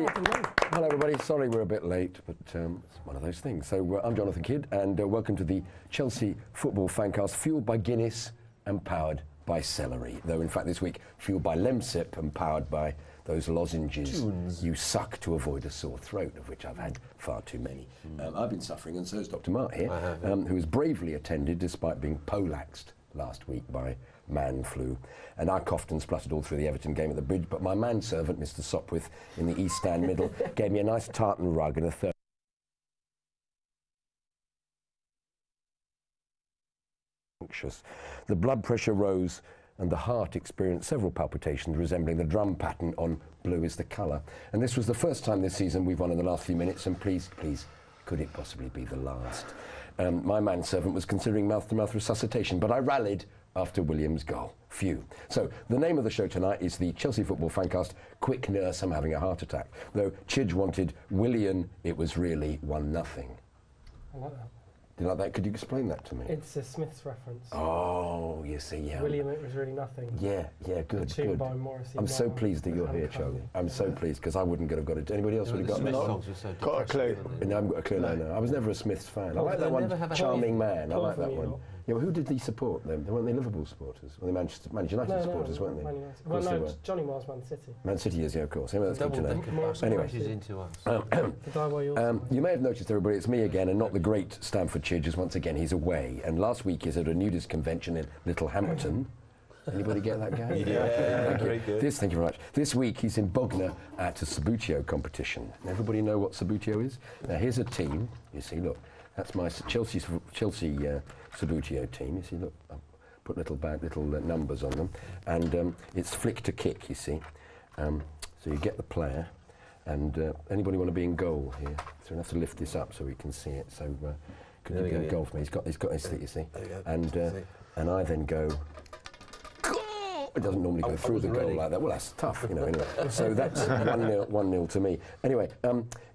everybody. Hello, everybody. Sorry we're a bit late, but it's one of those things. So I'm Jonathan Kydd, and welcome to the Chelsea Football Fancast, fueled by Guinness and powered by celery. Though, in fact, this week, fueled by Lemsip and powered by those lozenges you suck to avoid a sore throat, of which I've had far too many. I've been suffering, and so has Dr Mart here, who has bravely attended despite being poleaxed last week by man flu. And I coughed and spluttered all through the Everton game at the bridge, but my manservant, Mr Sopwith, in the East Stand middle, gave me a nice tartan rug and a third. Anxious. The blood pressure rose and the heart experienced several palpitations resembling the drum pattern on Blue is the Colour. And this was the first time this season we've won in the last few minutes, and please, could it possibly be the last? My manservant was considering mouth-to-mouth resuscitation, but I rallied after William's goal. Phew. So, the name of the show tonight is the Chelsea Football Fancast, Quick Nurse, I'm Having a Heart Attack. Though Kydd wanted Willian, it was really 1-0. I like that. Do you like that? Could you explain that to me? It's a Smith's reference. Oh, you see, yeah. William, it was really nothing. Yeah, good. By Morrissey. I'm so pleased that you're here, Charlie. I'm so pleased, because I wouldn't have got it. Anybody else would have got it? Got a clue. No, I haven't got a clue, no. I was never a Smiths fan. I like that one, Charming Man. I like that one. Yeah, well, who did he support them? Weren't they Liverpool supporters? Well, they Manchester United supporters, weren't they? Man United. Well, no, Johnny was Man City. Man City is, yeah, of course. Anyway, that's good to know. Anyway, you may have noticed, everybody, it's me again, and not the great Stamford Kydd, as once again he's away. And last week he's at a nudist convention in Littlehampton. Anybody get that guy? Yeah, very good. Thank you very much. This week he's in Bognor at a Sabutio competition. Everybody know what Sabutio is? Now here's a team. You see, look, that's my Chelsea Sabutio team. You see, look, I put little numbers on them, and it's flick to kick. You see, so you get the player, and anybody want to be in goal here? So we have to lift this up so we can see it. So could you be in goal for me? He's got his stick. You see, and I then go. It doesn't normally go through the goal like that. Well, that's tough, you know. Anyway. So that's 1-0 to me. Anyway,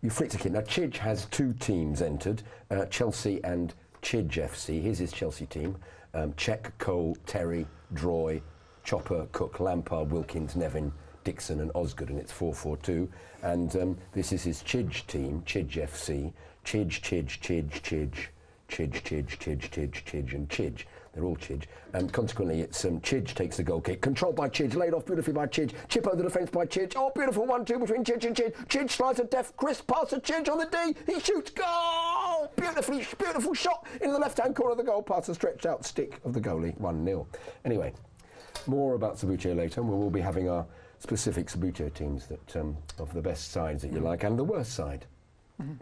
you flick to kick. Now, Kydd has two teams entered, Chelsea and Kydd FC. Here's his Chelsea team. Cech, Cole, Terry, Droy, Chopper, Cook, Lampard, Wilkins, Nevin, Dixon and Osgood, and it's 4-4-2. And this is his Kydd team, Kydd FC. Kydd, and Kydd. They're all Kydd. Consequently, it's Kydd takes the goal kick. Controlled by Kydd, laid off beautifully by Kydd. Chip over the defence by Kydd. Oh, beautiful 1-2 between Kydd and Kydd. Kydd slides a deft, crisp pass to Kydd on the D. He shoots. Goal! Beautiful shot in the left-hand corner of the goal past the stretched out stick of the goalie. 1-0. Anyway, more about Sabutio later. We will be having our specific Sabutio teams that of the best sides that you like and the worst side.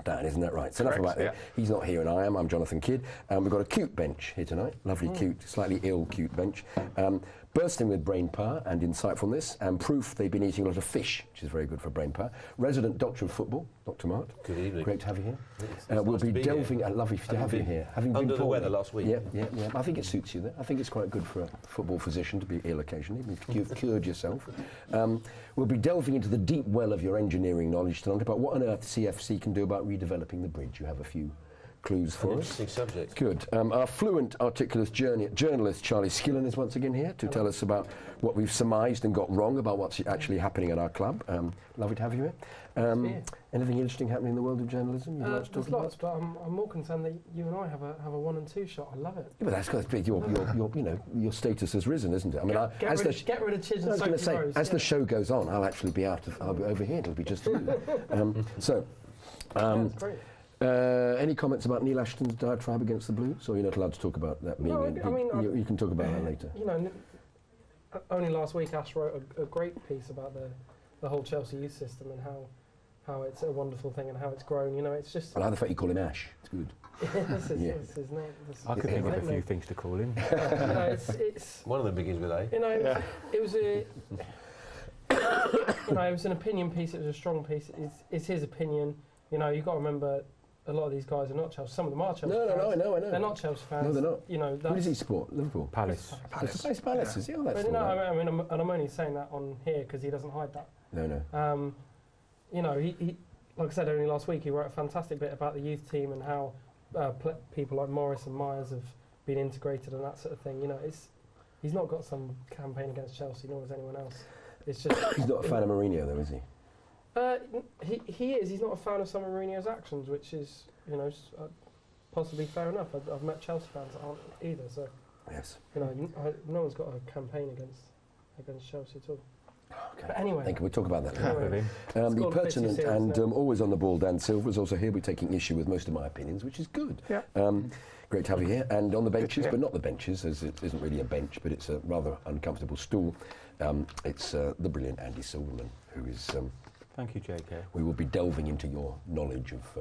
Dan, isn't that right? So enough about that. He's not here and I am. I'm Jonathan Kydd. We've got a cute bench here tonight. Lovely, cute, slightly ill cute bench. Bursting with brain power and insightfulness, and proof they've been eating a lot of fish, which is very good for brain power. Resident Doctor of Football, Dr Mart. Good evening. Great to have you here. We'll be delving. Lovely to have you here. Having been under the weather last week. Yeah. I think it suits you there. I think it's quite good for a football physician to be ill occasionally, if you've cured yourself. We'll be delving into the deep well of your engineering knowledge tonight about what on earth CFC can do about redeveloping the bridge. You have a few clues for us. Interesting subject. Good. Our fluent, articulate journalist Charlie Skillen is once again here to tell us about what we've surmised and got wrong about what's actually happening at our club. Lovely to have you here. Anything interesting happening in the world of journalism? There's lots, but I'm more concerned that you and I have a 1 and 2 shot. I love it. Yeah, but that's because your status has risen, isn't it? I mean, get rid of Kydd and Sophie Rose. As the show goes on, I'll actually be I'll be over here. It'll be just you. That's great. Any comments about Neil Ashton's diatribe against the Blues, or you're not allowed to talk about that? You can talk about that later. You know, only last week Ash wrote a great piece about the whole Chelsea youth system and how it's a wonderful thing and how it's grown. You know, it's just. I like the fact you call him Ash. It's good. This is his name. I could think of a few things to call him. It's one of them begins with A. You know, it was a. You know, it was an opinion piece. It was a strong piece. It's his opinion. You know, you've got to remember, a lot of these guys are not Chelsea. Some of them are Chelsea fans. No, I know. They're not Chelsea fans. No, they're not. You know, who does he support? Liverpool? Palace. Palace, is he? Oh, that's I mean, and I'm only saying that on here because he doesn't hide that. No. You know, he like I said, only last week he wrote a fantastic bit about the youth team and how people like Morris and Myers have been integrated and that sort of thing. You know, he's not got some campaign against Chelsea, nor has anyone else. It's just he's not a fan of Mourinho, though, is he? He is. He's not a fan of some of Mourinho's actions, which is, possibly fair enough. I've met Chelsea fans that aren't either. So, Yes. No one's got a campaign against Chelsea at all. Okay. But anyway, Thank you. We'll talk about that. Anyway. The Scored pertinent 50 and now. always on the ball, Dan Silver is also here. We're taking issue with most of my opinions, which is good. Yeah. Great to have you here. And on the benches, but not the benches, as it isn't really a bench, but it's a rather uncomfortable stool. It's the brilliant Andy Silverman, who is. Thank you, JK. We will be delving into your knowledge of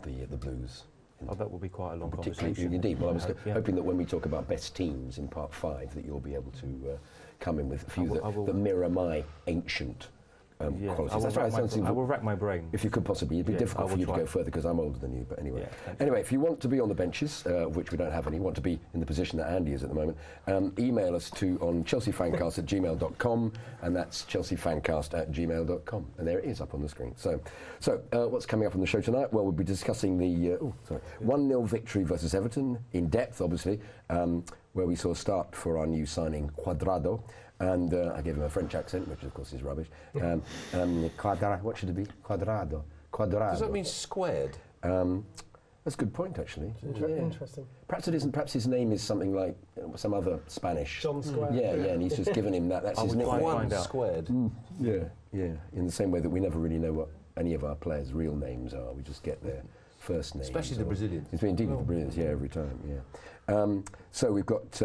the Blues. Oh, that will be quite a long Particularly, conversation. indeed. Well, I was Yeah. hoping that when we talk about best teams in part 5, that you'll be able to come in with a few I will- that mirror my ancient Yeah, qualities. I will rack my brain. If you could possibly, it'd be Yeah, difficult I for will you to try. go further because I'm older than you. But anyway, Yeah, thank you. anyway, if you want to be on the benches, of which we don't have any, want to be in the position that Andy is at the moment, email us on chelseafancast@gmail.com, and that's chelseafancast@gmail.com, and there it is up on the screen. So what's coming up on the show tonight? Well, we'll be discussing the 1-0 victory versus Everton in depth, obviously, where we saw a start for our new signing Cuadrado. And I gave him a French accent, which of course is rubbish. What should it be? Cuadrado. Does that mean squared? That's a good point, actually. Interesting. Perhaps it isn't. Perhaps his name is something like some other Spanish. John Square. Yeah, and he's just given him that. That's his nickname. One squared. Yeah. In the same way that we never really know what any of our players' real names are. We just get their first names. Especially the Brazilians. It's indeed the Brazilians, every time, so we've got.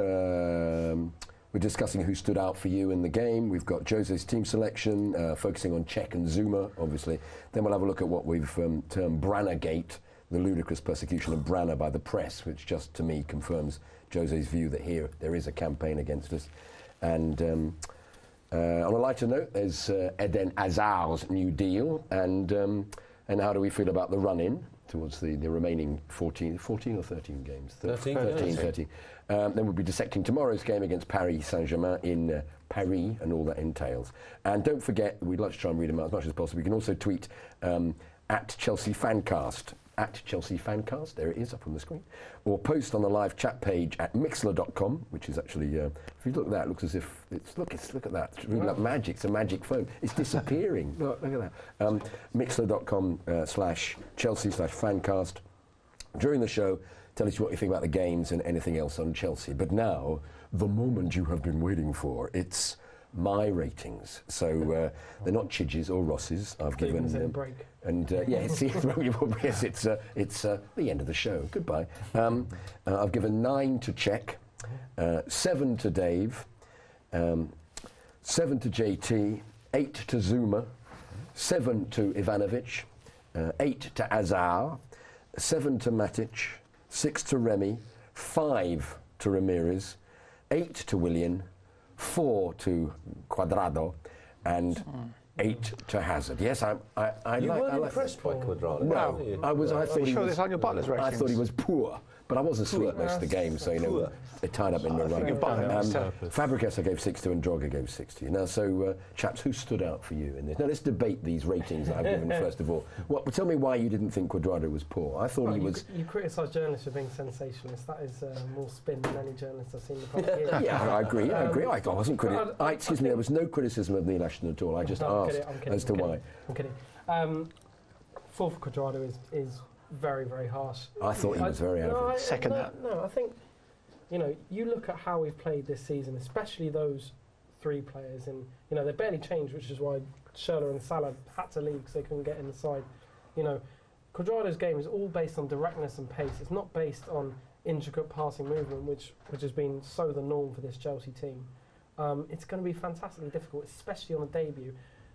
We're discussing who stood out for you in the game. We've got Jose's team selection, focusing on Cech and Zuma, obviously. Then we'll have a look at what we've termed Branner-gate, the ludicrous persecution of Branner by the press, which just to me confirms Jose's view that here there is a campaign against us. And on a lighter note, there's Eden Hazard's new deal, and how do we feel about the run-in towards the remaining 14 or 13 games? 13. Then we'll be dissecting tomorrow's game against Paris Saint-Germain in Paris and all that entails. And don't forget, we'd like to try and read them out as much as possible. You can also tweet at Chelsea FanCast. At Chelsea FanCast, there it is up on the screen. Or post on the live chat page at mixler.com, which is actually, if you look at that, it looks as if, look at that, it's really like magic, it's a magic phone. It's disappearing, look at that. Mixler.com /Chelsea/FanCast. During the show, tell us what you think about the games and anything else on Chelsea. But now, the moment you have been waiting for, it's my ratings. So they're not Chidge's or Ross's. I've given them. Break. And it's the end of the show. Goodbye. I've given 9 to Cech, 7 to Dave, 7 to JT, 8 to Zuma, 7 to Ivanovic, 8 to Azar, 7 to Matic, 6 to Remy, 5 to Ramirez, 8 to Willian, 4 to Cuadrado, and 8 to Hazard. Yes, I weren't impressed by Cuadrado. No, I thought he Sure, was. this on your Butler's I ratings. thought he was poor, but I wasn't slurt most of the game, so it tied up in the run. Fabregas I gave 6 to, and Droga gave 6 to. Now, so chaps, who stood out for you in this? Now let's debate these ratings that I've given first of all. Tell me why you didn't think Cuadrado was poor. I thought he was. You criticise journalists for being sensationalist. That is more spin than any journalist I've seen in the past year. Yeah, I agree. I wasn't critical. Excuse me, there was no criticism of Neil Ashton at all. I just asked as to why. I'm kidding. 4 for Cuadrado is very, very harsh. I thought he was very average. Second that. No, I think, you look at how we've played this season, especially those 3 players, and, they barely changed, which is why Schürrle and Salah had to leave because they couldn't get in the side. Cuadrado's game is all based on directness and pace. It's not based on intricate passing movement, which has been so the norm for this Chelsea team. It's going to be fantastically difficult, especially on a debut.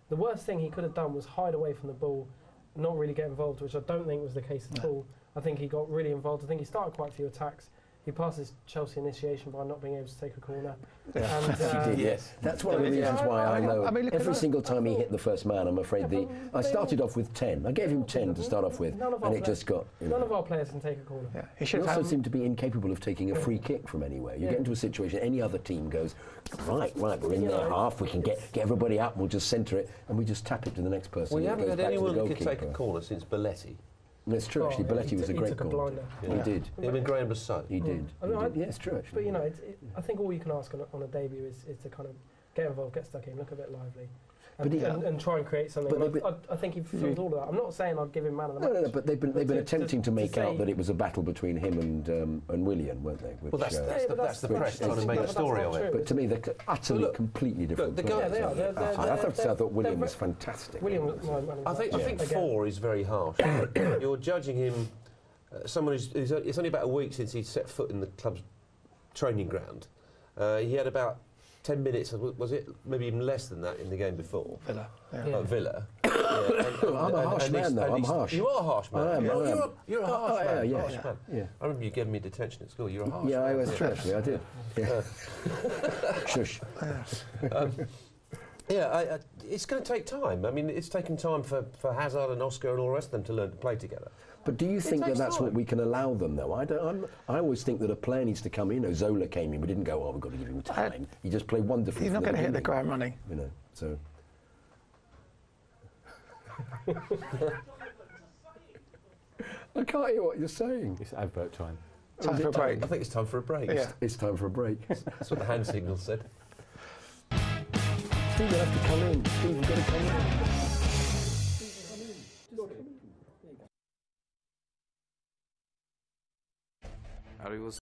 The worst thing he could have done was hide away from the ball, not really get involved, which I don't think was the case at all. I think he got really involved. I think he started quite a few attacks. He passes Chelsea initiation by not being able to take a corner. Yeah. And, He did, yes. That's one of the reasons why I know every single time he hit the first man, I'm afraid I started off with 10. I gave him 10 to start off with, and it just got... None of our players can take a corner. Yeah. He also seemed to be incapable of taking a free kick from anywhere. You get into a situation, any other team goes, right, we're in their half, we can get everybody up, we'll just centre it, and we just tap it to the next person. We and haven't it goes had back to the anyone who could goalkeeper. take a corner since Belletti. That's true, actually. Belletti was a great took a goal. blinder. He did. Him and Graham Bassett. He did. Yeah, it's true, actually. But, I think all you can ask on a debut is to kind of get involved, get stuck in, look a bit lively. and try and create something. I think he fulfilled all of that. I'm not saying I'd give him man of the match. No, but they've been attempting to make out that it was a battle between him and Willian, weren't they? Well, that's the press trying to make a story of it. But to me, they're utterly, completely different. Look, players, they are. I thought Willian was fantastic. William was my man of the match. I think 4 is very harsh. You're judging him, someone who's it's only about a week since he set foot in the club's training ground. He had about 10 minutes, was it? Maybe even less than that in the game before. Villa. At Villa. I'm a harsh man, though. I'm harsh. You are a harsh man. I am. You're a harsh man. Yeah. Harsh man. Yeah. I remember you gave me detention at school. You're a harsh man. Yeah, I was actually. I did. Yeah. Shush. It's going to take time. I mean, it's taken time for Hazard and Oscar and all the rest of them to learn to play together. But do you think that's what we can allow them, though? I always think that a player needs to come in. Zola came in, we didn't go, we've got to give him time. He just played wonderfully. He's not going to hit the ground running. So... I can't hear what you're saying. It's advert time. Time for a break. I think it's time for a break. Yeah. It's time for a break. That's what the hand signal said. Steve will have to come in. Steve, you've got to come in. Harry was